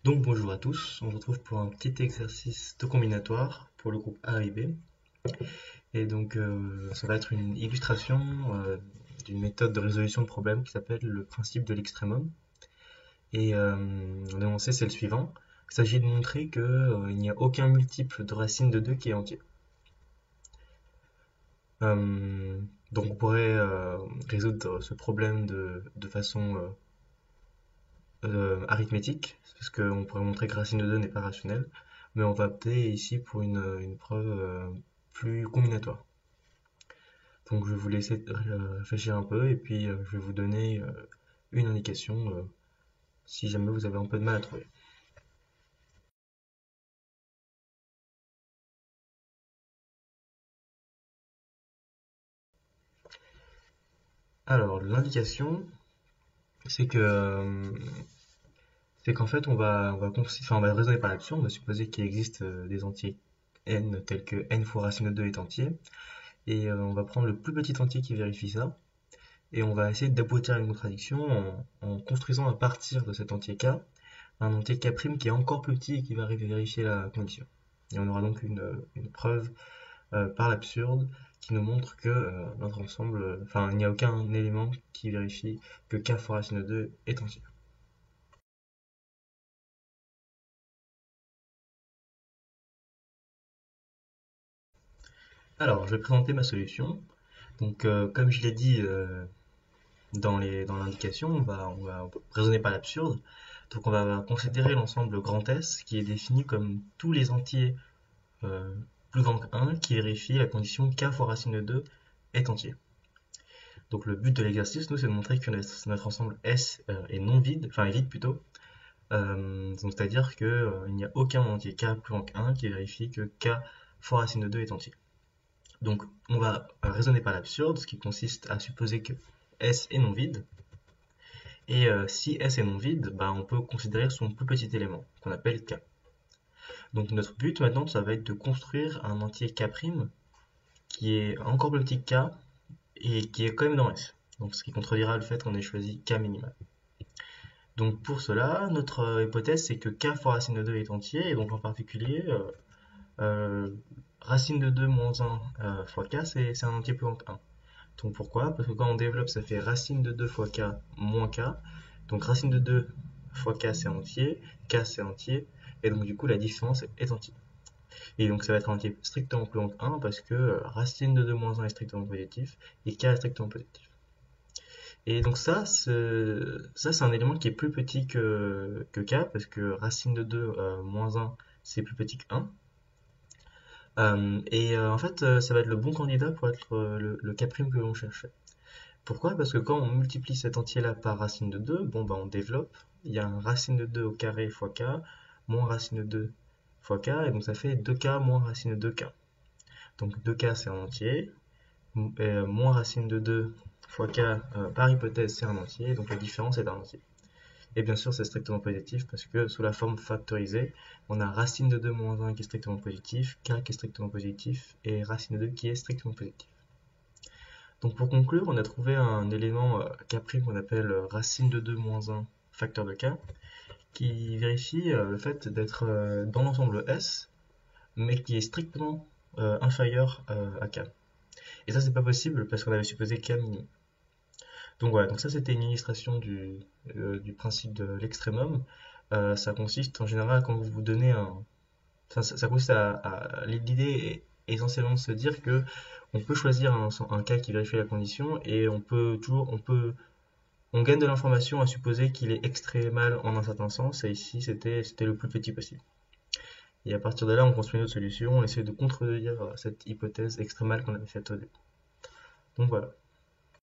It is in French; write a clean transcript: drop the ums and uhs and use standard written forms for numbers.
Donc bonjour à tous, on se retrouve pour un petit exercice de combinatoire pour le groupe A et B. Et donc ça va être une illustration d'une méthode de résolution de problème qui s'appelle le principe de l'extrémum. Et l'énoncé c'est le suivant. Il s'agit de montrer qu'il n'y a aucun multiple de racine de 2 qui est entier. Donc on pourrait résoudre ce problème de façon arithmétique, parce qu'on pourrait montrer que racine de 2 n'est pas rationnelle, mais on va opter ici pour une preuve plus combinatoire. Donc je vais vous laisser réfléchir un peu et puis je vais vous donner une indication si jamais vous avez un peu de mal à trouver. Alors l'indication, c'est que c'est qu'en fait on va raisonner par l'absurde, on va supposer qu'il existe des entiers n tels que n fois racine de 2 est entier, et on va prendre le plus petit entier qui vérifie ça. Et on va essayer d'aboutir à une contradiction en construisant à partir de cet entier K un entier K' qui est encore plus petit et qui va vérifier la condition. Et on aura donc une preuve par l'absurde qui nous montre que notre ensemble, il n'y a aucun élément qui vérifie que K fois racine de 2 est entier. Alors, je vais présenter ma solution. Donc, comme je l'ai dit dans l'indication, on va raisonner par l'absurde. Donc on va considérer l'ensemble grand S qui est défini comme tous les entiers euh, plus grands que 1 qui vérifient la condition K fois racine de 2 est entier. Donc le but de l'exercice, nous, c'est de montrer que notre ensemble S est non vide, enfin est vide plutôt. Donc c'est-à-dire qu'il n'y a aucun entier K plus grand que 1 qui vérifie que K fois racine de 2 est entier. Donc on va raisonner par l'absurde, ce qui consiste à supposer que S est non vide. Et si S est non vide, bah, on peut considérer son plus petit élément, qu'on appelle K. Donc notre but maintenant, ça va être de construire un entier K' qui est encore plus petit que K et qui est quand même dans S. Donc ce qui contredira le fait qu'on ait choisi K minimal. Donc pour cela, notre hypothèse c'est que K fois racine de 2 est entier, et donc en particulier, euh, racine de 2 moins 1 fois K, c'est un entier plus grand que 1. Donc pourquoi? Parce que quand on développe, ça fait racine de 2 fois K moins K. Donc racine de 2 fois K c'est entier, K c'est entier, et donc du coup la différence est entière. Et donc ça va être un entier strictement plus long que 1 parce que racine de 2 moins 1 est strictement positif et K est strictement positif. Et donc c'est un élément qui est plus petit que K parce que racine de 2 moins 1 c'est plus petit que 1. En fait ça va être le bon candidat pour être le K' que l'on cherchait. Pourquoi? Parce que quand on multiplie cet entier-là par racine de 2, bon, bah, on développe. Il y a un racine de 2 au carré fois k, moins racine de 2 fois k, et donc ça fait 2k moins racine de 2k. Donc 2k c'est un entier, moins racine de 2 fois k par hypothèse c'est un entier, donc la différence est un entier. Et bien sûr c'est strictement positif parce que sous la forme factorisée, on a racine de 2 moins 1 qui est strictement positif, k qui est strictement positif, et racine de 2 qui est strictement positif. Donc pour conclure, on a trouvé un élément K' qu'on appelle racine de 2 moins 1 facteur de K, qui vérifie le fait d'être dans l'ensemble S, mais qui est strictement inférieur à K. Et ça c'est pas possible parce qu'on avait supposé K minimum. Donc voilà, donc ça c'était une illustration du principe de l'extrémum. Ça consiste en général quand vous donnez un... Enfin, ça consiste l'idée est essentiellement de se dire que on peut choisir un cas qui vérifie la condition et on gagne de l'information à supposer qu'il est extrémal en un certain sens, et ici c'était le plus petit possible. Et à partir de là, on construit une autre solution, on essaie de contredire cette hypothèse extrémale qu'on avait faite au début. Donc voilà.